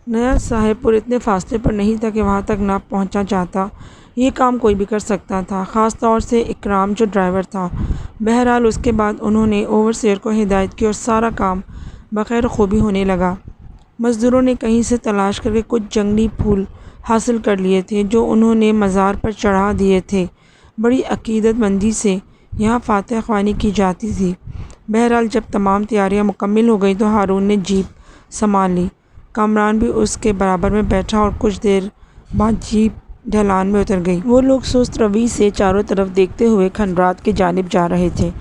نیا صاحب پور اتنے فاصلے پر نہیں تھا کہ وہاں تک نہ پہنچا جاتا۔ یہ کام کوئی بھی کر سکتا تھا، خاص طور سے اکرام جو ڈرائیور تھا۔ بہرحال اس کے بعد انہوں نے اوورسیئر کو ہدایت کی اور سارا کام بخیر خوبی ہونے لگا۔ مزدوروں نے کہیں سے تلاش کر کے کچھ جنگلی پھول حاصل کر لیے تھے جو انہوں نے مزار پر چڑھا دیے تھے۔ بڑی عقیدت مندی سے یہاں فاتح خوانی کی جاتی تھی۔ بہرحال جب تمام تیاریاں مکمل ہو گئیں تو ہارون نے جیپ سنبھال لی۔ کامران بھی اس کے برابر میں بیٹھا اور کچھ دیر بعد جیپ ڈھلان میں اتر گئی۔ وہ لوگ سست روی سے چاروں طرف دیکھتے ہوئے کھنڈرات کی جانب جا رہے تھے۔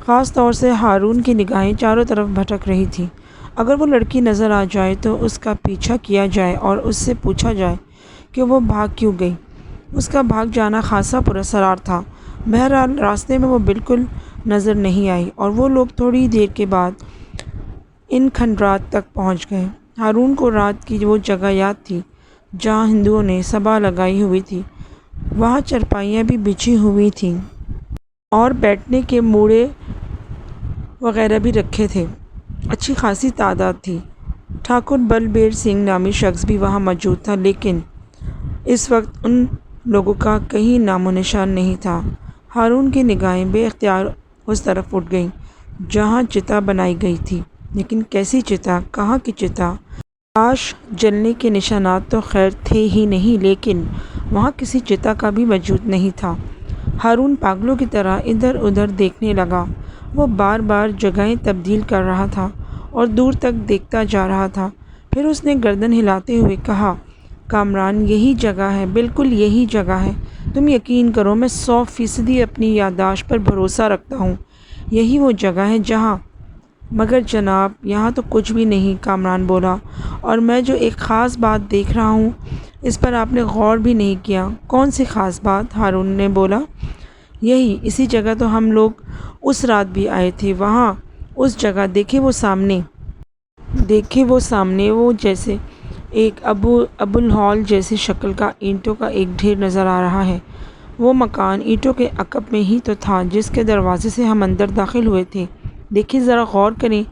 خاص طور سے ہارون کی نگاہیں چاروں طرف بھٹک رہی تھیں۔ اگر وہ لڑکی نظر آ جائے تو اس کا پیچھا کیا جائے اور اس سے پوچھا جائے کہ وہ بھاگ کیوں گئی۔ اس کا بھاگ جانا خاصا پراسرار تھا۔ بہرحال راستے میں وہ بالکل نظر نہیں آئی اور وہ لوگ تھوڑی دیر کے بعد ان کھنڈرات تک پہنچ گئے۔ ہارون کو رات کی وہ جگہ یاد تھی جہاں ہندوؤں نے سبھا لگائی ہوئی تھی۔ وہاں چارپائیاں بھی بچھی ہوئی تھیں اور بیٹھنے کے موڑے وغیرہ بھی رکھے تھے۔ اچھی خاصی تعداد تھی۔ ٹھاکر بلبیر سنگھ نامی شخص بھی وہاں موجود تھا، لیکن اس وقت ان لوگوں کا کہیں نام و نشان نہیں تھا۔ ہارون کی نگاہیں بے اختیار اس طرف اٹھ گئیں جہاں چتا بنائی گئی تھی، لیکن کیسی چتا، کہاں کی چتا؟ لاش جلنے کے نشانات تو خیر تھے ہی نہیں، لیکن وہاں کسی چتا کا بھی وجود نہیں تھا۔ ہارون پاگلوں کی طرح ادھر ادھر دیکھنے لگا۔ وہ بار بار جگہیں تبدیل کر رہا تھا اور دور تک دیکھتا جا رہا تھا۔ پھر اس نے گردن ہلاتے ہوئے کہا، کامران یہی جگہ ہے، بالکل یہی جگہ ہے۔ تم یقین کرو، میں 100% اپنی یادداشت پر بھروسہ رکھتا ہوں۔ یہی وہ جگہ ہے جہاں… مگر جناب یہاں تو کچھ بھی نہیں، کامران بولا، اور میں جو ایک خاص بات دیکھ رہا ہوں اس پر آپ نے غور بھی نہیں کیا۔ کون سی خاص بات؟ ہارون نے بولا۔ یہی، اسی جگہ تو ہم لوگ اس رات بھی آئے تھے۔ وہاں اس جگہ دیکھیں وہ سامنے۔ وہ جیسے ایک ابوالہول جیسی شکل کا اینٹوں کا ایک ڈھیر نظر آ رہا ہے۔ وہ مکان اینٹوں کے عقب میں ہی تو تھا جس کے دروازے سے ہم اندر داخل ہوئے تھے۔ دیکھیں ذرا غور کریں،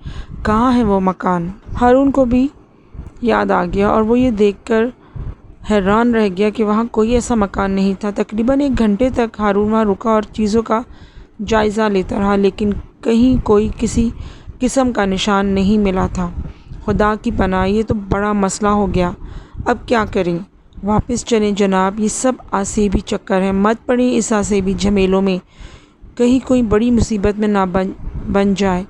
کہاں ہے وہ مکان؟ ہارون کو بھی یاد آ گیا اور وہ یہ دیکھ کر حیران رہ گیا کہ وہاں کوئی ایسا مکان نہیں تھا۔ تقریباً 1 گھنٹے تک ہارون وہاں رکا اور چیزوں کا جائزہ لیتا رہا، لیکن کہیں کوئی کسی قسم کا نشان نہیں ملا تھا۔ خدا کی پناہ، یہ تو بڑا مسئلہ ہو گیا۔ اب کیا کریں؟ واپس چلیں جناب، یہ سب آسیبی چکر ہیں، مت پڑیں اس آسیبی جھمیلوں میں، کہیں کوئی بڑی مصیبت میں نہ بن جائے،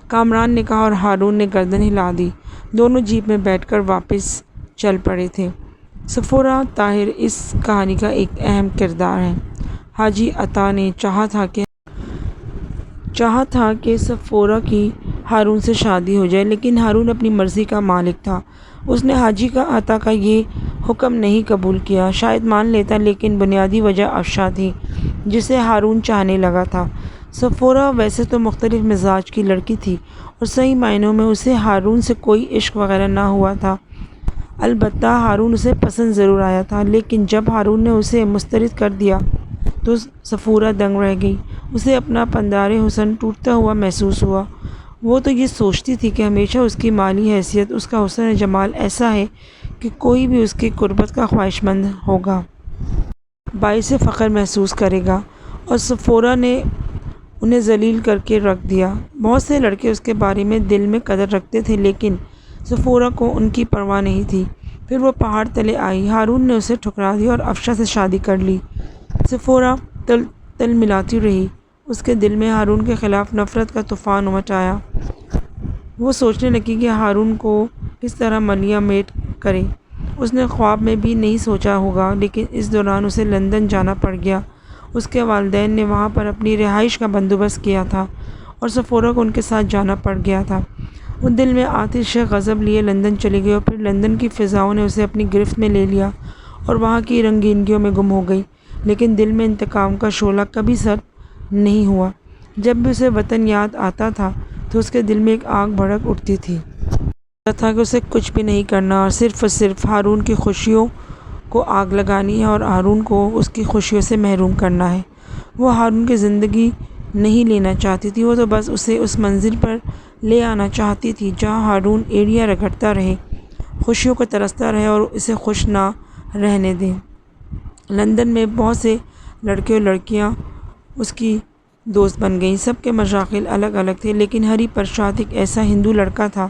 کامران نے کہا اور ہارون نے گردن ہلا دی۔ دونوں جیپ میں بیٹھ کر واپس چل پڑے تھے۔ صفورہ طاہر اس کہانی کا ایک اہم کردار ہے۔ حاجی عطا نے چاہا تھا کہ صفورہ کی ہارون سے شادی ہو جائے، لیکن ہارون اپنی مرضی کا مالک تھا۔ اس نے حاجی عطا کا یہ حکم نہیں قبول کیا۔ شاید مان لیتا، لیکن بنیادی وجہ افشاں تھی جسے ہارون چاہنے لگا تھا۔ صفورہ ویسے تو مختلف مزاج کی لڑکی تھی اور صحیح معنوں میں اسے ہارون سے کوئی عشق وغیرہ نہ ہوا تھا۔ البتہ ہارون اسے پسند ضرور آیا تھا، لیکن جب ہارون نے اسے مسترد کر دیا تو صفورہ دنگ رہ گئی۔ اسے اپنا پندار حسن ٹوٹتا ہوا محسوس ہوا۔ وہ تو یہ سوچتی تھی کہ ہمیشہ اس کی مالی حیثیت، اس کا حسن جمال ایسا ہے کہ کوئی بھی اس کی قربت کا خواہشمند ہوگا، باعث فخر محسوس کرے گا، اور صفورہ نے انہیں ذلیل کر کے رکھ دیا۔ بہت سے لڑکے اس کے بارے میں دل میں قدر رکھتے تھے، لیکن صفورہ کو ان کی پرواہ نہیں تھی۔ پھر وہ پہاڑ تلے آئی، ہارون نے اسے ٹھکرا دیا اور افشاں سے شادی کر لی۔ صفورہ تل ملاتی رہی، اس کے دل میں ہارون کے خلاف نفرت کا طوفان امٹ آیا۔ وہ سوچنے لگی کہ ہارون کو کس طرح ملیح میٹ کرے۔ اس نے خواب میں بھی نہیں سوچا ہوگا، لیکن اس دوران اسے لندن جانا پڑ گیا۔ اس کے والدین نے وہاں پر اپنی رہائش کا بندوبست کیا تھا اور صفورہ کو ان کے ساتھ جانا پڑ گیا تھا۔ وہ دل میں آتش غضب لیے لندن چلی گئی اور پھر لندن کی فضاؤں نے اسے اپنی گرفت میں لے لیا اور وہاں کی رنگینیوں میں گم ہو گئی، لیکن دل میں انتقام کا شعلہ کبھی سرد نہیں ہوا۔ جب بھی اسے وطن یاد آتا تھا تو اس کے دل میں ایک آگ بھڑک اٹھتی تھی۔ لگتا تھا کہ اسے کچھ بھی نہیں کرنا اور صرف ہارون کی خوشیوں کو آگ لگانی ہے اور ہارون کو اس کی خوشیوں سے محروم کرنا ہے۔ وہ ہارون کی زندگی نہیں لینا چاہتی تھی، وہ تو بس اسے اس منزل پر لے آنا چاہتی تھی جہاں ہارون ایڑیاں رگڑتا رہے، خوشیوں کو ترستا رہے اور اسے خوش نہ رہنے دے۔ لندن میں بہت سے لڑکے اور لڑکیاں اس کی دوست بن گئیں۔ سب کے مشاغل الگ الگ تھے، لیکن ہری پرساد ایک ایسا ہندو لڑکا تھا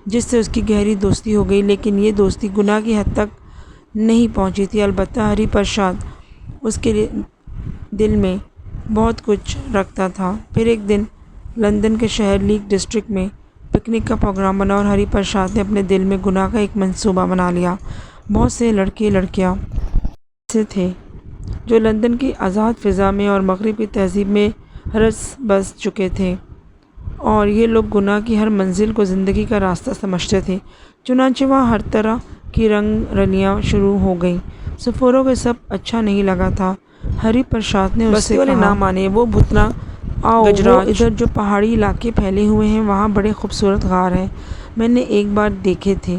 جس سے اس کی گہری دوستی ہو گئی، لیکن یہ دوستی گناہ کی حد تک نہیں پہنچی تھی۔ البتہ ہری پرساد اس کے دل میں بہت کچھ رکھتا تھا۔ پھر ایک دن لندن کے شہر لیک ڈسٹرکٹ میں پکنک کا پروگرام بنا اور ہری پرساد نے اپنے دل میں گناہ کا ایک منصوبہ بنا لیا۔ بہت سے لڑکے لڑکیاں ایسے تھے جو لندن کی آزاد فضا میں اور مغرب کی تہذیب میں رس بس چکے تھے، اور یہ لوگ گناہ کی ہر منزل کو زندگی کا راستہ سمجھتے تھے۔ چنانچہ وہاں ہر طرح کی رنگ رلیاں شروع ہو گئیں۔ سفورا کو سب اچھا نہیں لگا تھا۔ ہری پرساد نے اس سے کہا، نہ مانے وہ بھوتنا گجراج، ادھر جو پہاڑی علاقے پھیلے ہوئے ہیں وہاں بڑے خوبصورت غار ہیں، میں نے ایک بار دیکھے تھے،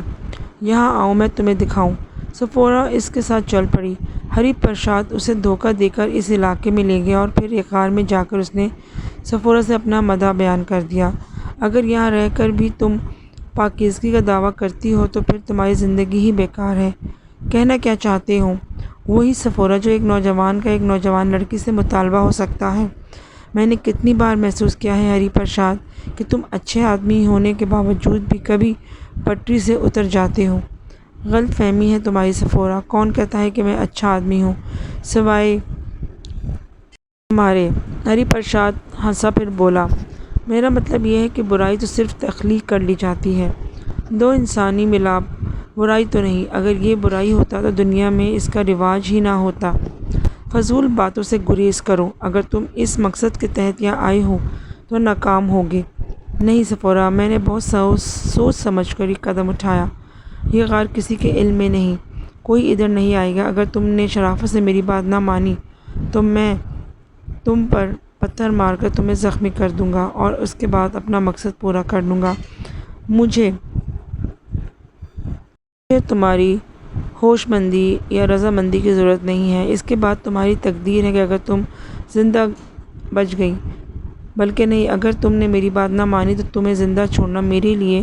یہاں آؤ میں تمہیں دکھاؤں۔ سفورا اس کے ساتھ چل پڑی۔ ہری پرساد اسے دھوکہ دے کر اس علاقے میں لے گیا اور پھر ایک غار میں جا کر اس نے سفورا سے اپنا مداح بیان کر دیا۔ اگر یہاں رہ کر بھی تم پاکیزگی کا دعویٰ کرتی ہو تو پھر تمہاری زندگی ہی بیکار ہے۔ کہنا کیا چاہتے ہو؟ وہی سفورا جو ایک نوجوان کا ایک نوجوان لڑکی سے مطالبہ ہو سکتا ہے۔ میں نے کتنی بار محسوس کیا ہے ہری پرساد کہ تم اچھے آدمی ہونے کے باوجود بھی کبھی پٹری سے اتر جاتے ہو۔ غلط فہمی ہے تمہاری سفورا، کون کہتا ہے کہ میں اچھا آدمی ہوں سوائے تمہارے؟ ہری پرساد ہنسا پھر بولا، میرا مطلب یہ ہے کہ برائی تو صرف تخلیق کر لی جاتی ہے، دو انسانی ملاپ برائی تو نہیں۔ اگر یہ برائی ہوتا تو دنیا میں اس کا رواج ہی نہ ہوتا۔ فضول باتوں سے گریز کرو، اگر تم اس مقصد کے تحت یہاں آئے ہو تو ناکام ہوگے۔ نہیں سفورا، میں نے بہت سوچ سمجھ کر یہ قدم اٹھایا، یہ غار کسی کے علم میں نہیں، کوئی ادھر نہیں آئے گا۔ اگر تم نے شرافت سے میری بات نہ مانی تو میں تم پر پتھر مار کر تمہیں زخمی کر دوں گا اور اس کے بعد اپنا مقصد پورا کر لوں گا۔ مجھے تمہاری ہوش مندی یا رضامندی کی ضرورت نہیں ہے، اس کے بعد تمہاری تقدیر ہے کہ اگر تم زندہ بچ گئی، بلکہ نہیں، اگر تم نے میری بات نہ مانی تو تمہیں زندہ چھوڑنا میرے لیے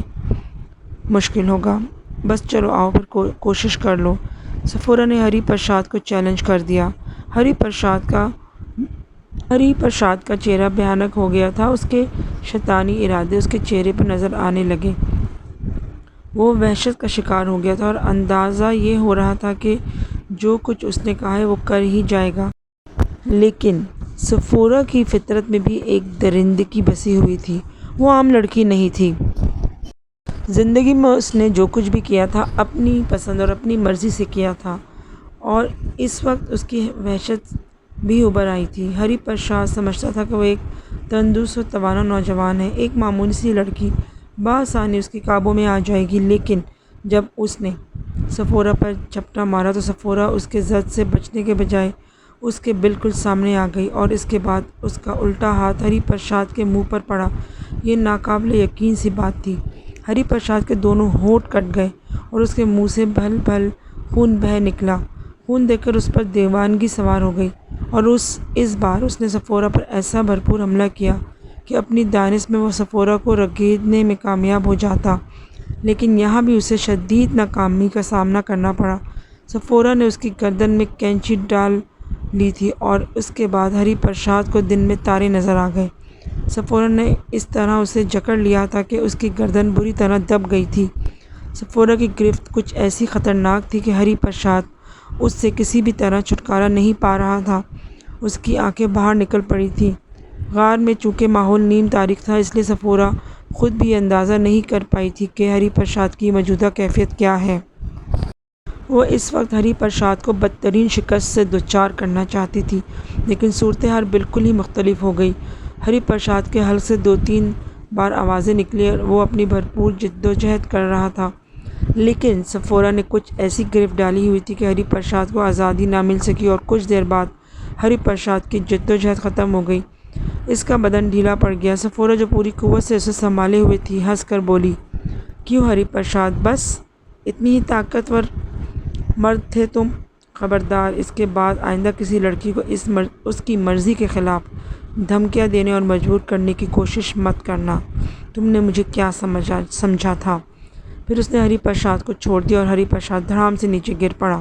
مشکل ہوگا۔ بس چلو آؤ پھر کوشش کر لو۔ سفورا نے ہری پرساد کو چیلنج کر دیا۔ ہری پرساد کا چہرہ بھیانک ہو گیا تھا، اس کے شیطانی ارادے اس کے چہرے پر نظر آنے لگے۔ وہ وحشت کا شکار ہو گیا تھا اور اندازہ یہ ہو رہا تھا کہ جو کچھ اس نے کہا ہے وہ کر ہی جائے گا۔ لیکن سفورا کی فطرت میں بھی ایک درندگی بسی ہوئی تھی، وہ عام لڑکی نہیں تھی۔ زندگی میں اس نے جو کچھ بھی کیا تھا اپنی پسند اور اپنی مرضی سے کیا تھا، اور اس وقت اس کی وحشت بھی ابھر آئی تھی۔ ہری پرساد سمجھتا تھا کہ وہ ایک تندرست و توانا نوجوان ہے، ایک معمولی سی لڑکی بآسانی اس کے قابو میں آ جائے گی، لیکن جب اس نے سفورا پر جھپٹا مارا تو سفورا اس کے زد سے بچنے کے بجائے اس کے بالکل سامنے آ گئی، اور اس کے بعد اس کا الٹا ہاتھ ہری پرساد کے منہ پر پڑا۔ یہ ناقابل یقین سی بات تھی۔ ہری پرساد کے دونوں ہونٹ کٹ گئے اور اس کے منہ سے بھل بھل خون بہہ نکلا۔ خون دیکھ کر اس پر دیوانگی سوار ہو گئی، اور اس بار اس نے سفورا پر ایسا بھرپور حملہ کیا کہ اپنی دانش میں وہ سفورا کو رگیدنے میں کامیاب ہو جاتا، لیکن یہاں بھی اسے شدید ناکامی کا سامنا کرنا پڑا۔ سفورا نے اس کی گردن میں کینچی ڈال لی تھی اور اس کے بعد ہری پرساد کو دن میں تارے نظر آ گئے۔ سفورا نے اس طرح اسے جکڑ لیا تھا کہ اس کی گردن بری طرح دب گئی تھی۔ سفورا کی گرفت کچھ ایسی خطرناک تھی کہ ہری پرساد اس سے کسی بھی طرح چھٹکارا نہیں پا رہا تھا۔ اس کی آنکھیں باہر نکل پڑی تھیں۔ غار میں چونکہ ماحول نیم تاریک تھا، اس لیے سفورا خود بھی اندازہ نہیں کر پائی تھی کہ ہری پرساد کی موجودہ کیفیت کیا ہے۔ وہ اس وقت ہری پرساد کو بدترین شکست سے دوچار کرنا چاہتی تھی، لیکن صورتحال بالکل ہی مختلف ہو گئی۔ ہری پرساد کے حلق سے 2-3 بار آوازیں نکلیں اور وہ اپنی بھرپور جدوجہد کر رہا تھا، لیکن سفورا نے کچھ ایسی گرفت ڈالی ہوئی تھی کہ ہری پرساد کو آزادی نہ مل سکی، اور کچھ دیر بعد ہری پرساد کی جدوجہد ختم ہو گئی۔ اس کا بدن ڈھیلا پڑ گیا۔ سفورا جو پوری قوت سے اسے سنبھالے ہوئے تھی، ہنس کر بولی، کیوں ہری پرساد، بس اتنی ہی طاقتور مرد تھے تم؟ خبردار، اس کے بعد آئندہ کسی لڑکی کو اس کی مرضی کے خلاف دھمکیاں دینے اور مجبور کرنے کی کوشش مت کرنا۔ تم نے مجھے کیا سمجھا تھا؟ پھر اس نے ہری پرساد کو چھوڑ دیا اور ہری پرساد دھڑام سے نیچے گر پڑا۔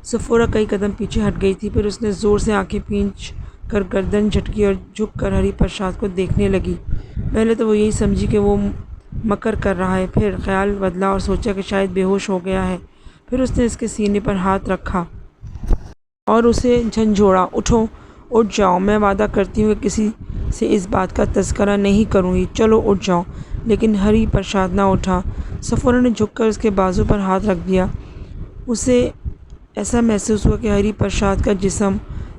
صفورہ کئی قدم پیچھے ہٹ گئی تھی، پھر اس نے زور سے آنکھیں پھینچ کر گردن جھٹکی اور جھک کر ہری پرساد کو دیکھنے لگی۔ پہلے تو وہ یہی سمجھی کہ وہ مکر کر رہا ہے، پھر خیال بدلا اور سوچا کہ شاید بے ہوش ہو گیا ہے۔ پھر اس نے اس کے سینے پر ہاتھ رکھا اور اسے جھنجھوڑا، اٹھو، اٹھ جاؤ، میں وعدہ کرتی ہوں کہ کسی سے اس بات کا تذکرہ نہیں کروں گی، چلو اٹھ جاؤ۔ لیکن ہری پرساد نہ اٹھا۔ صفورہ نے جھک کر اس کے بازو پر ہاتھ رکھ دیا۔ اسے ایسا محسوس ہوا کہ ہری پرساد کا جسم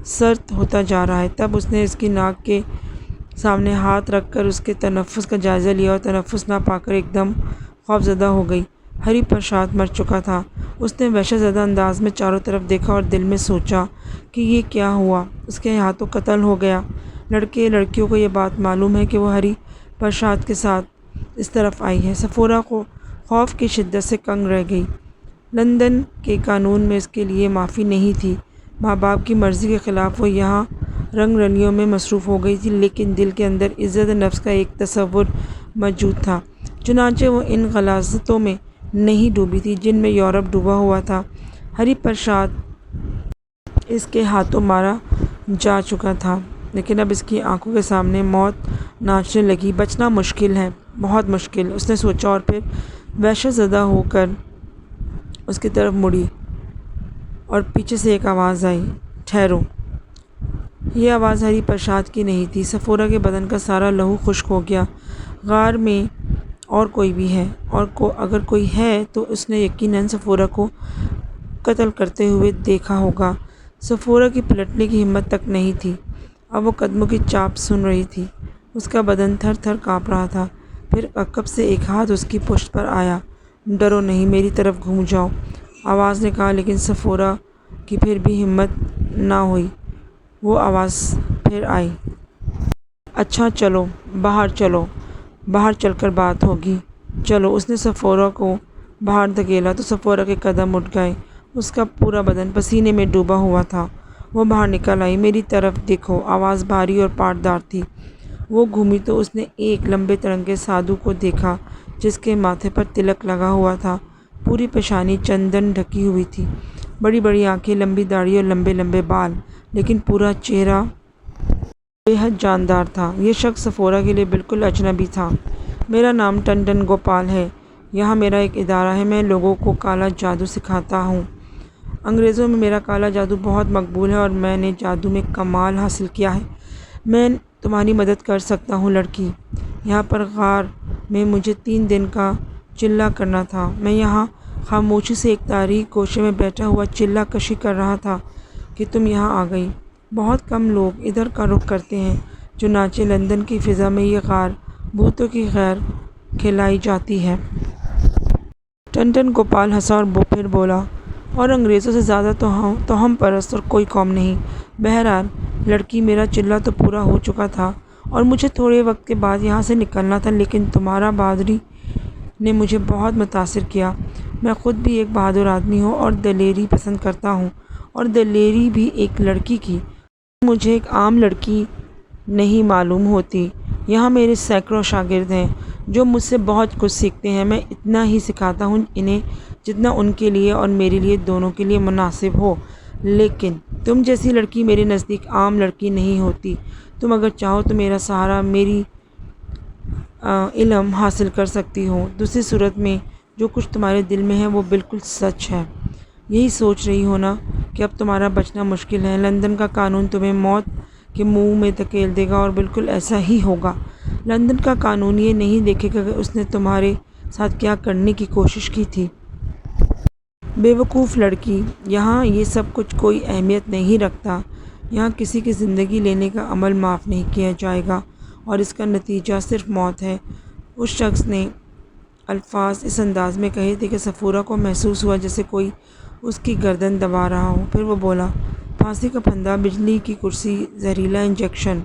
سرد ہوتا جا رہا ہے۔ تب اس نے اس کی ناک کے سامنے ہاتھ رکھ کر اس کے تنفس کا جائزہ لیا اور تنفس نہ پا کر ایک دم خوفزدہ ہو گئی۔ ہری پرساد مر چکا تھا۔ اس نے وحشت زدہ انداز میں چاروں طرف دیکھا اور دل میں سوچا کہ یہ کیا ہوا، اس کے ہاتھوں قتل ہو گیا۔ لڑکیوں کو یہ بات معلوم ہے کہ وہ ہری پرساد کے ساتھ اس طرف آئی ہے۔ صفورہ کو خوف کی شدت سے کنگ رہ گئی۔ لندن کے قانون میں اس کے لیے معافی نہیں تھی۔ ماں باپ کی مرضی کے خلاف وہ یہاں رنگ رلیوں میں مصروف ہو گئی تھی، لیکن دل کے اندر عزت نفس کا ایک تصور موجود تھا۔ چنانچہ وہ ان غلاظتوں میں نہیں ڈوبی تھی جن میں یورپ ڈوبا ہوا تھا۔ ہری پرساد اس کے ہاتھوں مارا جا چکا تھا، لیکن اب اس کی آنکھوں کے سامنے موت ناچنے لگی۔ بچنا مشکل ہے، بہت مشکل، اس نے سوچا اور پھر وحشت زدہ ہو کر اس کی طرف مڑی اور پیچھے سے ایک آواز آئی، ٹھہرو۔ یہ آواز ہری پرساد کی نہیں تھی۔ صفورہ کے بدن کا سارا لہو خشک ہو گیا۔ غار میں اور کوئی بھی ہے، اور اگر کوئی ہے تو اس نے یقیناً صفورہ کو قتل کرتے ہوئے دیکھا ہوگا۔ صفورہ کی پلٹنے کی ہمت تک نہیں تھی۔ اب وہ قدموں کی چاپ سن رہی تھی۔ اس کا بدن تھر تھر کانپ رہا تھا۔ پھر عقب سے ایک ہاتھ اس کی پشت پر آیا۔ ڈرو نہیں، میری طرف گھوم جاؤ، آواز نے کہا، لیکن صفورہ کی پھر بھی ہمت نہ ہوئی۔ وہ آواز پھر آئی، اچھا چلو باہر، چلو باہر چل کر بات ہوگی، چلو۔ اس نے صفورہ کو باہر دھکیلا تو صفورہ کے قدم اٹھ گئے۔ اس کا پورا بدن پسینے میں ڈوبا ہوا تھا۔ وہ باہر نکل آئی، میری طرف دیکھو، آواز بھاری اور پاٹدار تھی۔ وہ گھومی تو اس نے ایک لمبے ترنگے سادھو کو دیکھا جس کے ماتھے پر تلک لگا ہوا تھا۔ پوری پیشانی چندن ڈھکی ہوئی تھی، بڑی بڑی آنکھیں، لمبی داڑھی اور لمبے لمبے بال، لیکن پورا چہرہ بے حد جاندار تھا۔ یہ شخص صفورہ کے لیے بالکل اجنبی تھا۔ میرا نام ٹنڈن گوپال ہے، یہاں میرا ایک ادارہ ہے، میں لوگوں کو کالا جادو سکھاتا ہوں۔ انگریزوں میں میرا کالا جادو بہت مقبول ہے اور میں نے جادو میں کمال حاصل کیا ہے۔ میں تمہاری مدد کر سکتا ہوں لڑکی۔ یہاں پر غار میں مجھے 3 دن کا چلہ کرنا تھا۔ میں یہاں خاموشی سے ایک تاریک گوشے میں بیٹھا ہوا چلہ کشی کر رہا تھا کہ تم یہاں آ گئی۔ بہت کم لوگ ادھر کا رخ کرتے ہیں، چنانچہ لندن کی فضا میں یہ غار بھوتوں کی خیر کھلائی جاتی ہے۔ ٹنڈن گوپال ہنسا اور پھر بولا، اور انگریزوں سے زیادہ توہم پرست اور کوئی قوم نہیں۔ بہرحال لڑکی، میرا چلہ تو پورا ہو چکا تھا اور مجھے تھوڑے وقت کے بعد یہاں سے نکلنا تھا، لیکن تمہارا بہادری نے مجھے بہت متاثر کیا۔ میں خود بھی ایک بہادر آدمی ہوں اور دلیری پسند کرتا ہوں، اور دلیری بھی ایک لڑکی کی، مجھے ایک عام لڑکی نہیں معلوم ہوتی۔ یہاں میرے سینکڑوں شاگرد ہیں جو مجھ سے بہت کچھ سیکھتے ہیں۔ میں اتنا ہی سکھاتا ہوں انہیں جتنا ان کے لیے اور میرے لیے دونوں کے لیے مناسب ہو، لیکن تم جیسی لڑکی میرے نزدیک عام لڑکی نہیں ہوتی۔ تم اگر چاہو تو میرا سہارا، میری علم حاصل کر سکتی ہو۔ دوسری صورت میں جو کچھ تمہارے دل میں ہے وہ بالکل سچ ہے۔ یہی سوچ رہی ہو نا کہ اب تمہارا بچنا مشکل ہے۔ لندن کا قانون تمہیں موت کے منہ میں دھکیل دے گا اور بالکل ایسا ہی ہوگا۔ لندن کا قانون یہ نہیں دیکھے گا کہ اس نے تمہارے ساتھ کیا کرنے کی کوشش کی تھی۔ بے وقوف لڑکی، یہاں یہ سب کچھ کوئی اہمیت نہیں رکھتا۔ یہاں کسی کی زندگی لینے کا عمل معاف نہیں کیا جائے گا اور اس کا نتیجہ صرف موت ہے۔ اس شخص نے الفاظ اس انداز میں کہے تھے کہ صفورہ کو محسوس ہوا جیسے کوئی اس کی گردن دبا رہا ہو۔ پھر وہ بولا، پھانسی کا پھندا، بجلی کی کرسی، زہریلا انجیکشن۔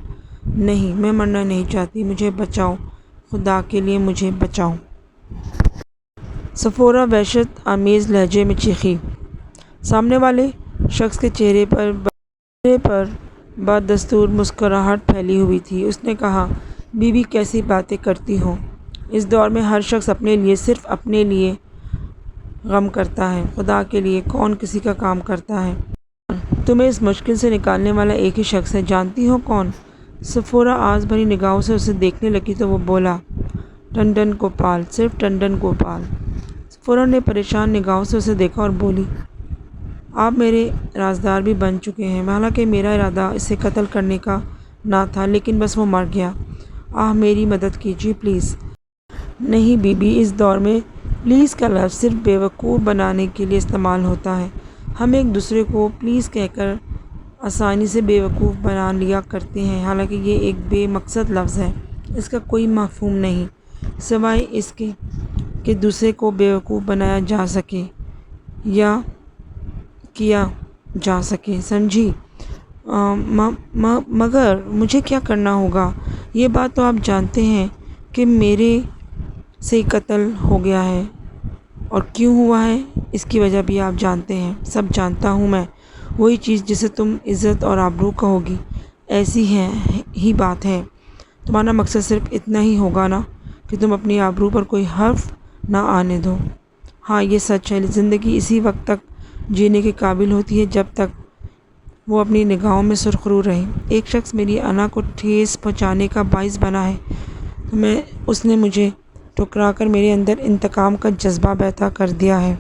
نہیں، میں مرنا نہیں چاہتی، مجھے بچاؤ، خدا کے لیے مجھے بچاؤ۔ صفورہ وحشت آمیز لہجے میں چیخی۔ سامنے والے شخص کے چہرے پر بدستور مسکراہٹ پھیلی ہوئی تھی۔ اس نے کہا، بیوی کیسی باتیں کرتی ہو، اس دور میں ہر شخص اپنے لیے، صرف اپنے لیے غم کرتا ہے، خدا کے لیے کون کسی کا کام کرتا ہے؟ تمہیں اس مشکل سے نکالنے والا ایک ہی شخص ہے، جانتی ہو کون؟ سفورہ آس بھری نگاہوں سے اسے دیکھنے لگی تو وہ بولا، ٹنڈن گوپال، صرف ٹنڈن گوپال۔ سفورہ نے پریشان نگاہوں سے اسے دیکھا اور بولی، آپ میرے رازدار بھی بن چکے ہیں، حالانکہ میرا ارادہ اسے قتل کرنے کا نہ تھا، لیکن بس وہ مر گیا۔ میری مدد کیجیے پلیز۔ نہیں بی بی، اس دور میں پلیز کا لفظ صرف بیوقوف بنانے کے لیے استعمال ہوتا ہے۔ ہم ایک دوسرے کو پلیز کہہ کر آسانی سے بیوقوف بنا لیا کرتے ہیں، حالانکہ یہ ایک بے مقصد لفظ ہے، اس کا کوئی مفہوم نہیں سوائے اس کے کہ دوسرے کو بیوقوف بنایا جا سکے یا کیا جا سکے، سمجھی؟ مگر مجھے کیا کرنا ہوگا؟ یہ بات تو آپ جانتے ہیں کہ میرے سے قتل ہو گیا ہے، اور کیوں ہوا ہے اس کی وجہ بھی آپ جانتے ہیں۔ سب جانتا ہوں میں، وہی چیز جسے تم عزت اور آبرو کہو گی، ایسی ہی بات ہے۔ تمہارا مقصد صرف اتنا ہی ہوگا نا کہ تم اپنی آبرو پر کوئی حرف نہ آنے دو۔ ہاں یہ سچ ہے، زندگی اسی وقت تک جینے کے قابل ہوتی ہے جب تک وہ اپنی نگاہوں میں سرخرو رہے۔ ایک شخص میری انا کو ٹھیس پہنچانے کا باعث بنا ہے تو اس نے مجھے ٹھکرا کر میرے اندر انتقام کا جذبہ پیدا کر دیا ہے۔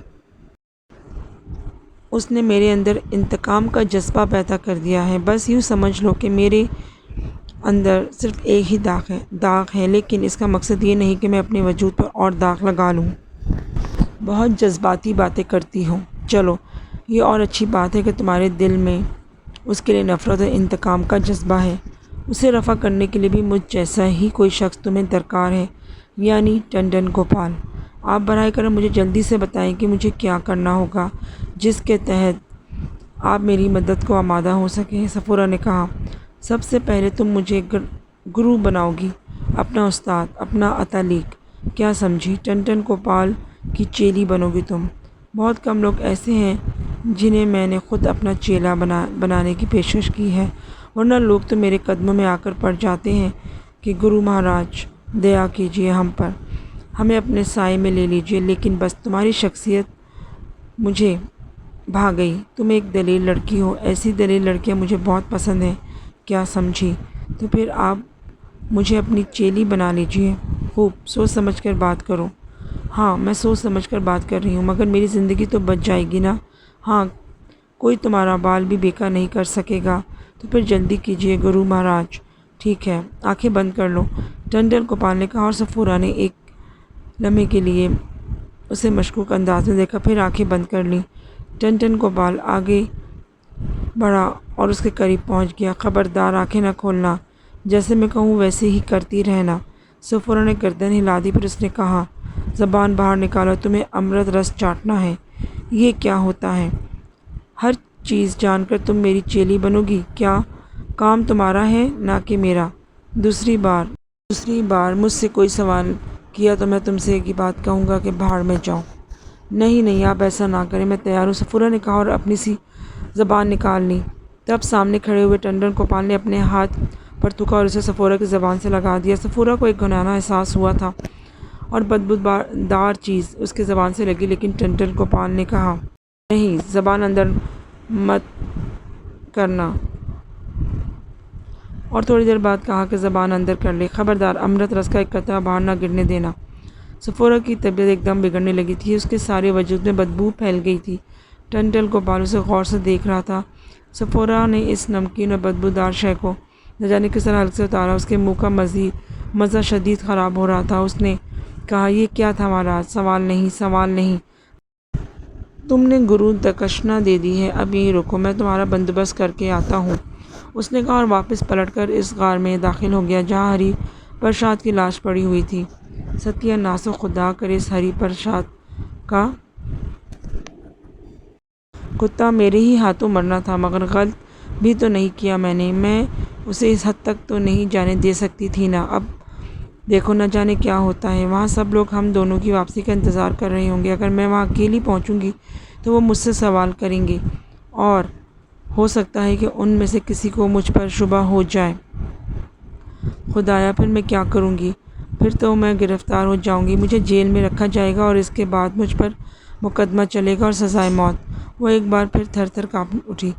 اس نے میرے اندر انتقام کا جذبہ پیدا کر دیا ہے۔ بس یوں سمجھ لو کہ میرے اندر صرف ایک ہی داغ ہے، لیکن اس کا مقصد یہ نہیں کہ میں اپنے وجود پر اور داغ لگا لوں۔ بہت جذباتی باتیں کرتی ہو۔ چلو یہ اور اچھی بات ہے کہ تمہارے دل میں اس کے لیے نفرت اور انتقام کا جذبہ ہے۔ اسے رفع کرنے کے لیے بھی مجھ جیسا ہی کوئی شخص تمہیں درکار ہے، یعنی ٹنڈن گوپال۔ آپ براہ کرم مجھے جلدی سے بتائیں کہ مجھے کیا کرنا ہوگا جس کے تحت آپ میری مدد کو آمادہ ہو سکیں۔ سفورہ نے کہا، سب سے پہلے تم مجھے گرو بناؤ گی، اپنا استاد، اپنا اتالیق، کیا سمجھی؟ ٹنڈن گوپال کی چیلی بنو گی تم۔ بہت کم لوگ ایسے ہیں جنہیں میں نے خود اپنا چیلا بنانے کی پیشکش کی ہے، ورنہ لوگ تو میرے قدموں میں آ کر پڑ جاتے ہیں کہ گرو مہاراج دیا کیجیے ہم پر، ہمیں اپنے سائے میں لے لیجیے، لیکن بس تمہاری شخصیت مجھے بھا گئی۔ تم ایک دلیر لڑکی ہو، ایسی دلیر لڑکیاں مجھے بہت پسند ہیں، کیا سمجھی؟ تو پھر آپ مجھے اپنی چیلی بنا لیجیے۔ خوب، سوچ سمجھ کر بات کرو۔ ہاں میں سوچ سمجھ کر بات کر رہی ہوں، مگر میری زندگی تو بچ جائے گی نا؟ ہاں، کوئی تمہارا بال بھی بیکا نہیں کر سکے گا، تو پھر جلدی کیجیے گرو مہاراج۔ ٹھیک ہے، آنکھیں بند کر لو، ٹنڈن گوپال نے کہا، اور سفورہ نے ایک لمحے کے لیے اسے مشکوک انداز میں دیکھا، پھر آنکھیں بند کر لیں۔ ٹنڈن گوپال آگے بڑھا اور اس کے قریب پہنچ گیا۔ خبردار آنکھیں نہ کھولنا، جیسے میں کہوں ویسے ہی کرتی رہنا۔ سفورہ نے گردن ہلا دی، پھر اس نے کہا، زبان باہر نکالو، تمہیں امرت رس چاٹنا ہے؟ یہ کیا ہوتا ہے؟ ہر چیز جان کر تم میری چیلی بنو گی؟ کیا کام تمہارا ہے نہ کہ میرا؟ دوسری بار مجھ سے کوئی سوال کیا تو میں تم سے ایک ہی بات کہوں گا کہ بھاڑ میں جاؤ۔ نہیں آپ ایسا نہ کریں، میں تیار ہوں، سفورہ نے کہا اور اپنی سی زبان نکال لی۔ تب سامنے کھڑے ہوئے ٹنڈن گوپال نے اپنے ہاتھ پر تھوکا اور اسے سفورہ کی زبان سے لگا دیا۔ سفورہ کو ایک گھنانا احساس ہوا تھا اور بدبودار چیز اس کی زبان سے لگی، لیکن ٹنڈن گوپال نے کہا، نہیں، زبان اندر مت کرنا، اور تھوڑی دیر بعد کہا کہ زبان اندر کر لے، خبردار امرت رس کا ایک قطرہ باہر نہ گرنے دینا۔ سفورہ کی طبیعت ایک دم بگڑنے لگی تھی، اس کے سارے وجود میں بدبو پھیل گئی تھی۔ ٹنڈن گوپال اسے غور سے دیکھ رہا تھا۔ سفورہ نے اس نمکین اور بدبودار شے کو نہ جانے کس طرح حلق سے اتارا، اس کے منہ کا مزہ شدید خراب ہو رہا تھا۔ اس نے کہا، یہ کیا تھا مہاراج؟ سوال نہیں، تم نے گرو دکشنا دے دی ہے، اب یہیں رکو، میں تمہارا بندوبست کر کے آتا ہوں، اس نے کہا اور واپس پلٹ کر اس غار میں داخل ہو گیا جہاں ہری پرساد کی لاش پڑی ہوئی تھی۔ ستیہ ناس، خدا کرے اس ہری پرساد کا کتا میرے ہی ہاتھوں مرنا تھا، مگر غلط بھی تو نہیں کیا میں اسے اس حد تک تو نہیں جانے دے سکتی تھی نا۔ اب دیکھو نہ جانے کیا ہوتا ہے، وہاں سب لوگ ہم دونوں کی واپسی کا انتظار کر رہے ہوں گے، اگر میں وہاں اکیلی پہنچوں گی تو وہ مجھ سے سوال کریں گے اور ہو سکتا ہے کہ ان میں سے کسی کو مجھ پر شبہ ہو جائے۔ خدایا، پھر میں کیا کروں گی؟ پھر تو میں گرفتار ہو جاؤں گی، مجھے جیل میں رکھا جائے گا اور اس کے بعد مجھ پر مقدمہ چلے گا اور سزائے موت۔ وہ ایک بار پھر تھر تھر کانپ اٹھی۔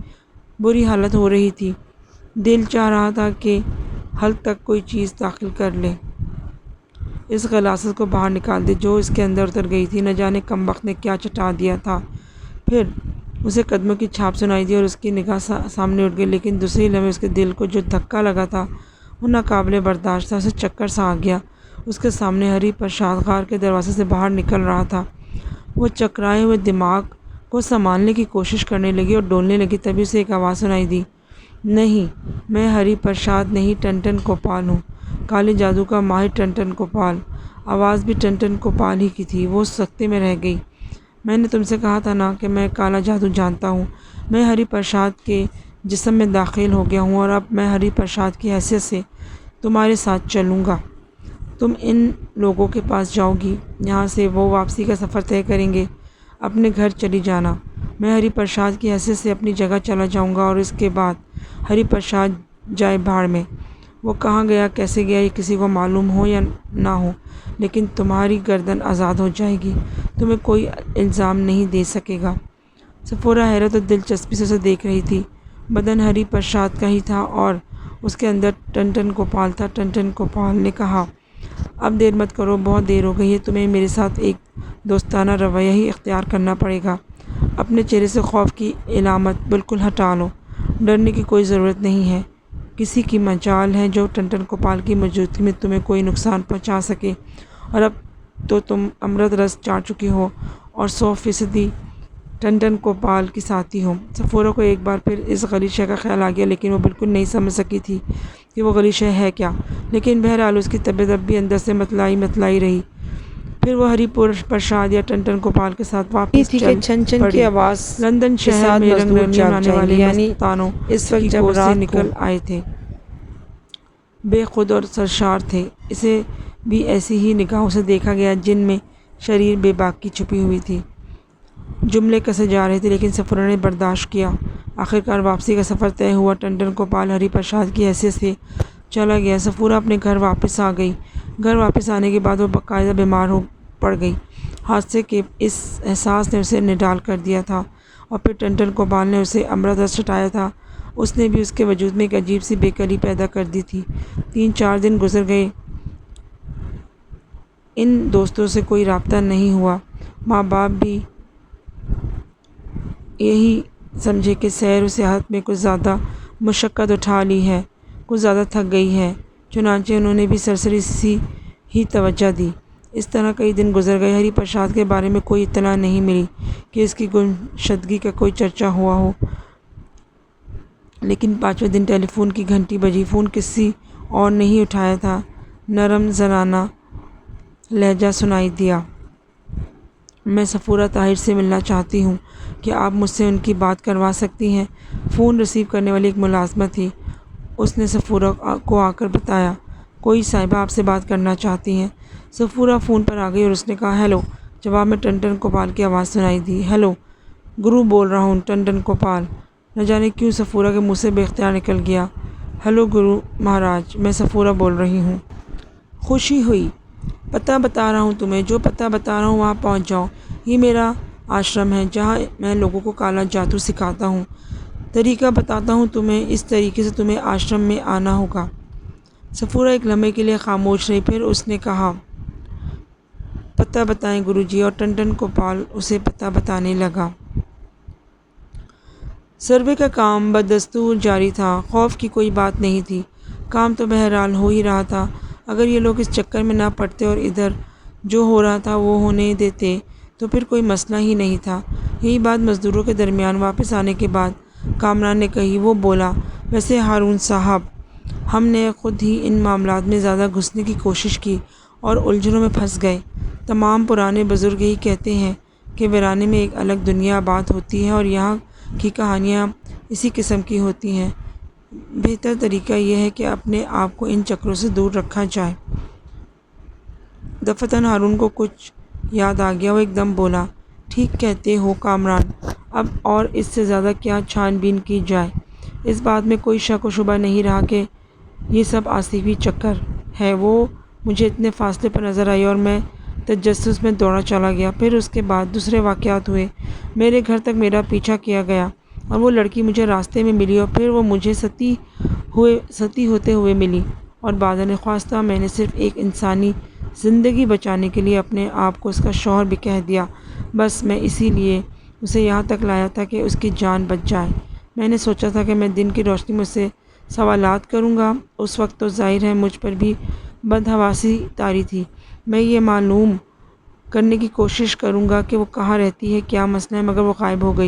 بری حالت ہو رہی تھی، دل چاہ رہا تھا کہ حلق تک کوئی چیز داخل کر لے، اس غلاظت کو باہر نکال دے جو اس کے اندر اتر گئی تھی۔ نہ جانے کمبخت نے کیا چٹا دیا تھا۔ پھر اسے قدموں کی چھاپ سنائی دی اور اس کی نگاہ سامنے اٹھ گئی، لیکن دوسری لمحے اس کے دل کو جو دھکا لگا تھا وہ ناقابل برداشت تھا۔ اسے چکر سا آ گیا۔ اس کے سامنے ہری پرساد غار کے دروازے سے باہر نکل رہا تھا۔ وہ چکرائے ہوئے دماغ کو سنبھالنے کی کوشش کرنے لگی اور ڈولنے لگی۔ تبھی اسے ایک آواز سنائی دی، نہیں، میں ہری پرساد نہیں، ٹنٹن کوپال ہوں، کالے جادو کا ماہر ٹنٹن کوپال۔ آواز بھی ٹنٹن کوپال ہی کی تھی۔ وہ سکتے میں رہ گئی۔ میں نے تم سے کہا تھا نا کہ میں کالا جادو جانتا ہوں۔ میں ہری پرساد کے جسم میں داخل ہو گیا ہوں اور اب میں ہری پرساد کی حیثیت سے تمہارے ساتھ چلوں گا۔ تم ان لوگوں کے پاس جاؤ گی، یہاں سے وہ واپسی کا سفر طے کریں گے۔ اپنے گھر چلی جانا۔ میں ہری پرساد کی حیثیت سے اپنی جگہ چلا جاؤں گا اور اس کے بعد ہری پرساد جائے بھاڑ میں۔ وہ کہاں گیا، کیسے گیا، یہ کسی کو معلوم ہو یا نہ ہو، لیکن تمہاری گردن آزاد ہو جائے گی، تمہیں کوئی الزام نہیں دے سکے گا۔ صفورہ حیرت اور دلچسپی سے اسے دیکھ رہی تھی۔ بدن ہری پرساد کا ہی تھا اور اس کے اندر ٹنٹن کوپال تھا۔ ٹنٹن کوپال نے کہا، اب دیر مت کرو، بہت دیر ہو گئی ہے، تمہیں میرے ساتھ ایک دوستانہ رویہ ہی اختیار کرنا پڑے گا۔ اپنے چہرے سے خوف کی علامت بالکل ہٹا لو۔ ڈرنے کی کوئی ضرورت نہیں ہے۔ کسی کی مجال ہے جو ٹنٹن کوپال کی موجودگی میں تمہیں کوئی نقصان پہنچا سکے، اور اب تو تم امرت رس چاٹ چکی ہو اور 100% ٹنٹن کوپال کی ساتھی ہو۔ صفورہ کو ایک بار پھر اس غلط شے کا خیال آ گیا، لیکن وہ بالکل نہیں سمجھ سکی تھی کہ وہ غلط شے ہے کیا، لیکن بہرحال اس کی طبیعت اب بھی اندر سے متلائی رہی۔ پھر وہ ہری پرساد یا ٹنٹن کوپال کے ساتھ واپس چل چھن چھن پڑی۔ کی آواز لندن کے شہر ساتھ میں رنگ مزدور رنگی جاگ بنانے جائیں والے گے، یعنی مستانوں اس وقت کی جب گود سے رات کو نکل آئے تھے، بے خود اور سرشار تھے۔ اسے بھی ایسی ہی نگاہوں سے دیکھا گیا جن میں شریر بے باکی چھپی ہوئی تھی۔ جملے کسے جا رہے تھے، لیکن صفورہ نے برداشت کیا۔ آخرکار واپسی کا سفر طے ہوا۔ ٹنٹن کوپال ہری پرساد کی حیثیت سے چلا گیا۔ صفورہ اپنے گھر واپس آ گئی۔ گھر واپس آنے کے بعد وہ باقاعدہ بیمار پڑ گئی۔ حادثے کے اس احساس نے اسے نڈال کر دیا تھا، اور پھر ٹنٹن کوپال نے اسے امرت رس چٹایا تھا، اس نے بھی اس کے وجود میں ایک عجیب سی بے قراری پیدا کر دی تھی۔ 3-4 دن گزر گئے، ان دوستوں سے کوئی رابطہ نہیں ہوا۔ ماں باپ بھی یہی سمجھے کہ سیر و سیاحت میں کچھ زیادہ مشقت اٹھا لی ہے، کچھ زیادہ تھک گئی ہے، چنانچہ انہوں نے بھی سرسری سی ہی توجہ دی۔ اس طرح کئی دن گزر گئے۔ ہری پرساد کے بارے میں کوئی اطلاع نہیں ملی کہ اس کی گمشدگی کا کوئی چرچا ہوا ہو، لیکن 5ویں دن ٹیلی فون کی گھنٹی بجی۔ فون کسی اور نے ہی اٹھایا تھا۔ نرم زنانہ لہجہ سنائی دیا، میں صفورہ طاہر سے ملنا چاہتی ہوں، کیا آپ مجھ سے ان کی بات کروا سکتی ہیں؟ فون ریسیو کرنے والی ایک ملازمہ تھی۔ اس نے صفورہ کو آ کر بتایا، کوئی صاحبہ آپ سے بات کرنا چاہتی ہیں۔ صفورہ فون پر آ گئی اور اس نے کہا، ہیلو۔ جواب میں ٹنٹن کوپال کی آواز سنائی دی، ہیلو گرو بول رہا ہوں، ٹنٹن کوپال۔ نہ جانے کیوں صفورہ کے منہ سے بے اختیار نکل گیا، ہیلو گرو مہاراج، میں صفورہ بول رہی ہوں۔ خوشی ہوئی۔ پتہ بتا رہا ہوں تمہیں، جو پتہ بتا رہا ہوں وہاں پہنچ جاؤ۔ یہ میرا آشرم ہے جہاں میں لوگوں کو کالا جادو سکھاتا ہوں۔ طریقہ بتاتا ہوں تمہیں، اس طریقے سے تمہیں آشرم میں آنا ہوگا۔ صفورہ ایک لمحے کے لیے خاموش رہی، پھر اس نے کہا، پتہ بتائیں گرو جی، اور ٹنٹن کوپال اسے پتہ بتانے لگا۔ سروے کا کام بدستور جاری تھا۔ خوف کی کوئی بات نہیں تھی، کام تو بہرحال ہو ہی رہا تھا۔ اگر یہ لوگ اس چکر میں نہ پڑتے اور ادھر جو ہو رہا تھا وہ ہونے دیتے تو پھر کوئی مسئلہ ہی نہیں تھا۔ یہی بات مزدوروں کے درمیان واپس آنے کے بعد کامران نے کہی۔ وہ بولا، ویسے ہارون صاحب، ہم نے خود ہی ان معاملات میں زیادہ گھسنے کی کوشش کی اور الجھنوں میں پھنس گئے۔ تمام پرانے بزرگ یہی کہتے ہیں کہ ویرانے میں ایک الگ دنیا آباد ہوتی ہے اور یہاں کی کہانیاں اسی قسم کی ہوتی ہیں۔ بہتر طریقہ یہ ہے کہ اپنے آپ کو ان چکروں سے دور رکھا جائے۔ دفعتاً ہارون کو کچھ یاد آ گیا۔ وہ ایک دم بولا، ٹھیک کہتے ہو کامران، اب اور اس سے زیادہ کیا چھان بین کی جائے۔ اس بات میں کوئی شک و شبہ نہیں رہا کہ یہ سب آصفی چکر ہے۔ وہ مجھے اتنے فاصلے پر نظر آئی اور میں تجسس میں دوڑا چلا گیا۔ پھر اس کے بعد دوسرے واقعات ہوئے۔ میرے گھر تک میرا پیچھا کیا گیا اور وہ لڑکی مجھے راستے میں ملی اور پھر وہ مجھے ستی ہوتے ہوئے ملی، اور بعد نخواستہ میں نے صرف ایک انسانی زندگی بچانے کے لیے اپنے آپ کو اس کا شوہر بھی کہہ دیا۔ بس میں اسی لیے اسے یہاں تک لایا تھا کہ اس کی جان بچ جائے۔ میں نے سوچا تھا کہ میں دن کی روشنی میں اس سے سوالات کروں گا۔ اس وقت تو ظاہر ہے مجھ پر بھی بدحواسی طاری تھی۔ میں یہ معلوم کرنے کی کوشش کروں گا کہ وہ کہاں رہتی ہے، کیا مسئلہ ہے، مگر وہ غائب ہو گئی۔